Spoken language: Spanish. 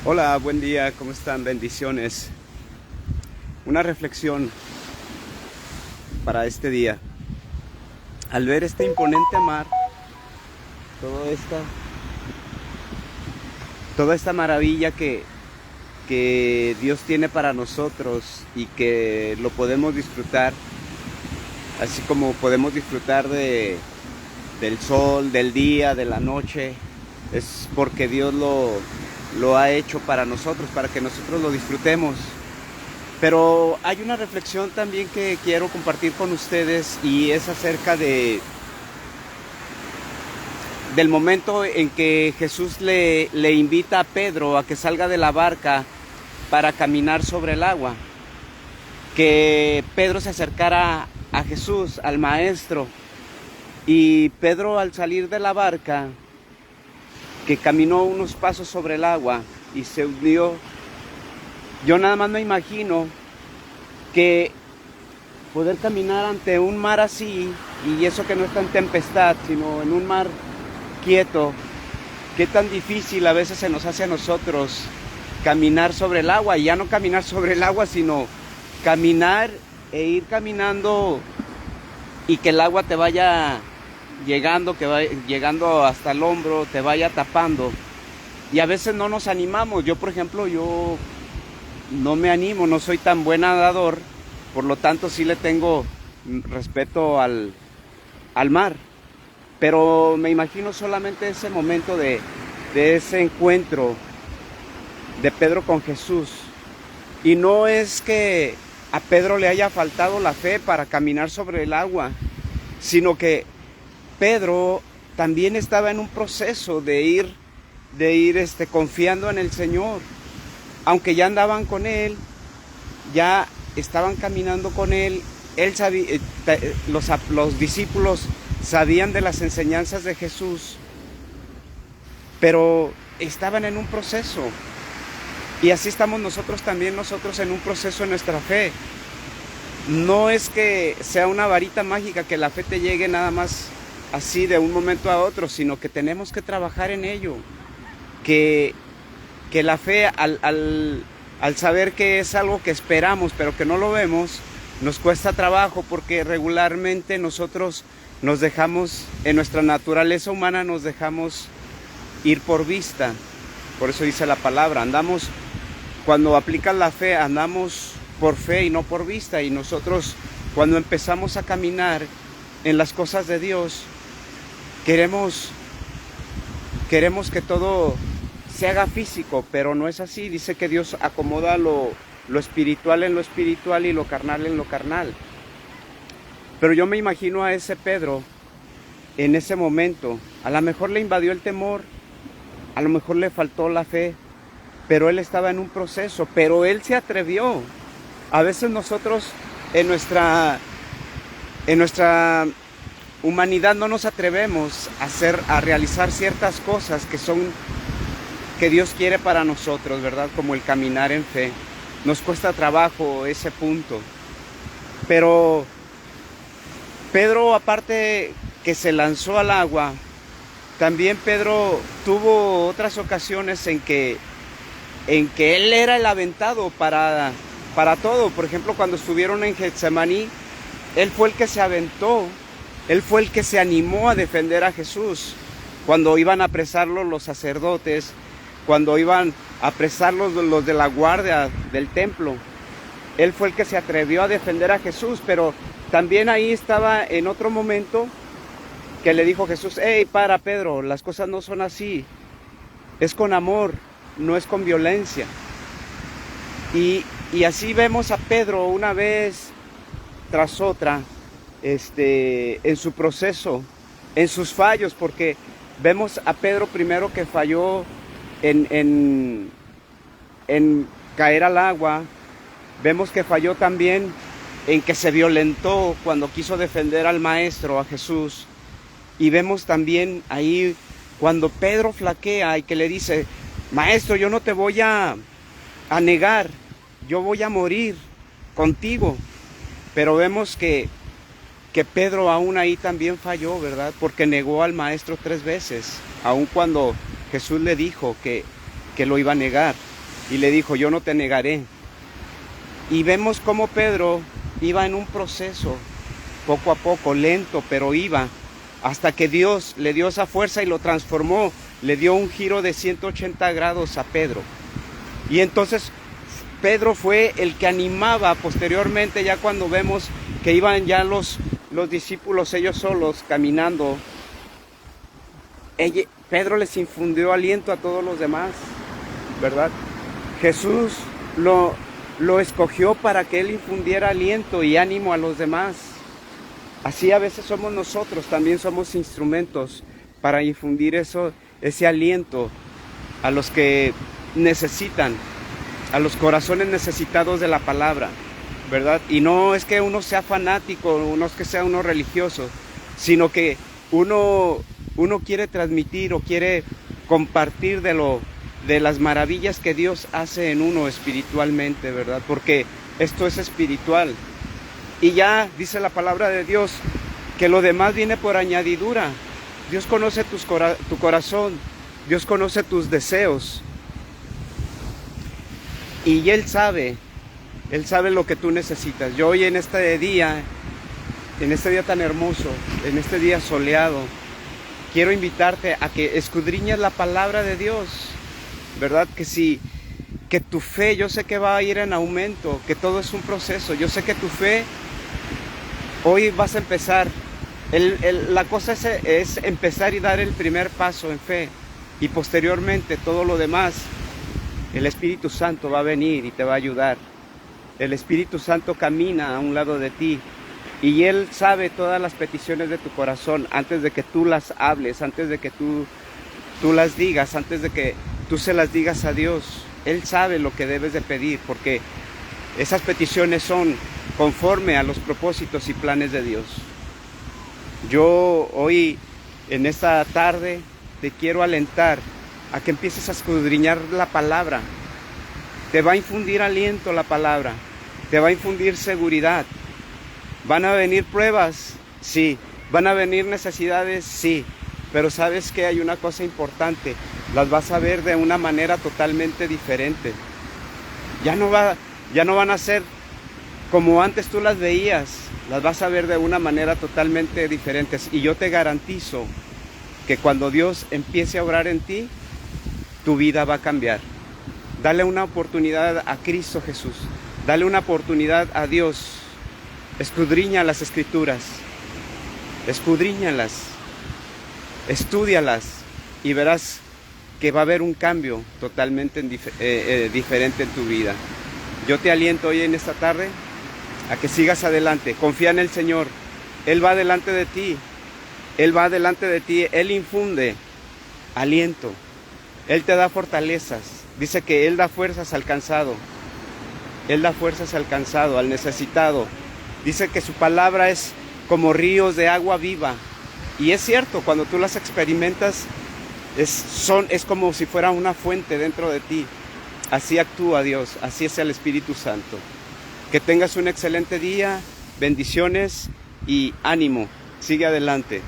Hola, buen día, ¿cómo están? Bendiciones. Una reflexión para este día. Al ver este imponente mar, toda esta, toda esta maravilla que Dios tiene para nosotros y que lo podemos disfrutar, así como podemos disfrutar del sol, del día, de la noche, es porque Dios lo ha hecho para nosotros, para que nosotros lo disfrutemos. Pero hay una reflexión también que quiero compartir con ustedes y es acerca del momento en que Jesús le invita a Pedro a que salga de la barca para caminar sobre el agua. Que Pedro se acercara a Jesús, al Maestro. Y Pedro, al salir de la barca, que caminó unos pasos sobre el agua y se hundió, yo nada más me imagino que poder caminar ante un mar así, y eso que no está en tempestad, sino en un mar quieto, qué tan difícil a veces se nos hace a nosotros caminar sobre el agua, y ya no caminar sobre el agua, sino caminar e ir caminando y que el agua te vaya llegando, que vaya llegando hasta el hombro, te vaya tapando. Y a veces no nos animamos. Yo, por ejemplo, yo no me animo, no soy tan buen nadador, por lo tanto sí le tengo respeto al mar. Pero me imagino solamente ese momento de ese encuentro de Pedro con Jesús. Y no es que a Pedro le haya faltado la fe para caminar sobre el agua, sino que Pedro también estaba en un proceso de ir confiando en el Señor. Aunque ya andaban con Él, ya estaban caminando con Él, él sabía, los discípulos sabían de las enseñanzas de Jesús, pero estaban en un proceso. Y así estamos nosotros también, nosotros en un proceso en nuestra fe. No es que sea una varita mágica que la fe te llegue nada más así de un momento a otro, sino que tenemos que trabajar en ello. Que la fe al saber que es algo que esperamos pero que no lo vemos, nos cuesta trabajo, porque regularmente nosotros nos dejamos, en nuestra naturaleza humana nos dejamos ir por vista. Por eso dice la palabra, cuando aplicas la fe, andamos por fe y no por vista. Y nosotros, cuando empezamos a caminar en las cosas de Dios, queremos que todo se haga físico, pero no es así. Dice que Dios acomoda lo espiritual en lo espiritual y lo carnal en lo carnal. Pero yo me imagino a ese Pedro en ese momento. A lo mejor le invadió el temor, a lo mejor le faltó la fe, pero él estaba en un proceso, pero él se atrevió. A veces nosotros en nuestra humanidad no nos atrevemos a realizar ciertas cosas que Dios quiere para nosotros, ¿verdad? Como el caminar en fe. Nos cuesta trabajo ese punto. Pero Pedro, aparte que se lanzó al agua, también Pedro tuvo otras ocasiones en que él era el aventado para todo. Por ejemplo, cuando estuvieron en Getsemaní, él fue el que se aventó, él fue el que se animó a defender a Jesús. Cuando iban a apresarlo los sacerdotes, cuando iban a apresarlos los de la guardia del templo, él fue el que se atrevió a defender a Jesús. Pero también ahí estaba en otro momento que le dijo Jesús: hey, para Pedro, las cosas no son así, es con amor, no es con violencia. Y así vemos a Pedro una vez tras otra, en su proceso, en sus fallos, porque vemos a Pedro primero que falló en caer al agua. Vemos que falló también en que se violentó cuando quiso defender al Maestro, a Jesús. Y vemos también ahí cuando Pedro flaquea y que le dice: Maestro, yo no te voy a negar, yo voy a morir contigo. Pero vemos que Pedro aún ahí también falló, ¿verdad? Porque negó al Maestro 3 veces, aun cuando Jesús le dijo que lo iba a negar. y le dijo, yo no te negaré. Y vemos cómo Pedro iba en un proceso, poco a poco, lento, pero iba, hasta que Dios le dio esa fuerza y lo transformó, le dio un giro de 180 grados a Pedro. Y entonces Pedro fue el que animaba posteriormente, ya cuando vemos que iban ya los discípulos ellos solos caminando, Pedro les infundió aliento a todos los demás, ¿verdad? Jesús lo escogió para que él infundiera aliento y ánimo a los demás. Así a veces somos nosotros, también somos instrumentos para infundir ese aliento a los que necesitan, a los corazones necesitados de la palabra, ¿verdad? Y no es que uno sea fanático, no es que sea uno religioso, sino que uno quiere transmitir o quiere compartir de las maravillas que Dios hace en uno espiritualmente, ¿verdad? Porque esto es espiritual. Y ya dice la palabra de Dios que lo demás viene por añadidura. Dios conoce tu corazón, Dios conoce tus deseos. Y Él sabe lo que tú necesitas. Yo hoy en este día tan hermoso, en este día soleado, quiero invitarte a que escudriñes la palabra de Dios, ¿verdad? Que tu fe, yo sé que va a ir en aumento, que todo es un proceso. Yo sé que tu fe, hoy vas a empezar. La cosa es empezar y dar el primer paso en fe. Y posteriormente todo lo demás, el Espíritu Santo va a venir y te va a ayudar. El Espíritu Santo camina a un lado de ti. Y Él sabe todas las peticiones de tu corazón antes de que tú las hables, antes de que tú las digas, antes de que tú se las digas a Dios. Él sabe lo que debes de pedir, porque esas peticiones son conforme a los propósitos y planes de Dios. Yo hoy, en esta tarde, te quiero alentar a que empieces a escudriñar la palabra. Te va a infundir aliento la palabra, te va a infundir seguridad. ¿Van a venir pruebas? Sí. ¿Van a venir necesidades? Sí. Pero sabes que hay una cosa importante, las vas a ver de una manera totalmente diferente. Ya no van a ser como antes tú las veías, las vas a ver de una manera totalmente diferente. Y yo te garantizo que cuando Dios empiece a obrar en ti, tu vida va a cambiar. Dale una oportunidad a Cristo Jesús, dale una oportunidad a Dios. Escudriña las Escrituras, escudriñalas, estúdialas y verás que va a haber un cambio totalmente diferente en tu vida. Yo te aliento hoy en esta tarde a que sigas adelante, confía en el Señor. Él va delante de ti, Él va delante de ti, Él infunde aliento, Él te da fortalezas. Dice que Él da fuerzas al cansado, Él da fuerzas al cansado, al necesitado. Dice que su palabra es como ríos de agua viva. Y es cierto, cuando tú las experimentas, es como si fuera una fuente dentro de ti. Así actúa Dios, así es el Espíritu Santo. Que tengas un excelente día, bendiciones y ánimo. Sigue adelante.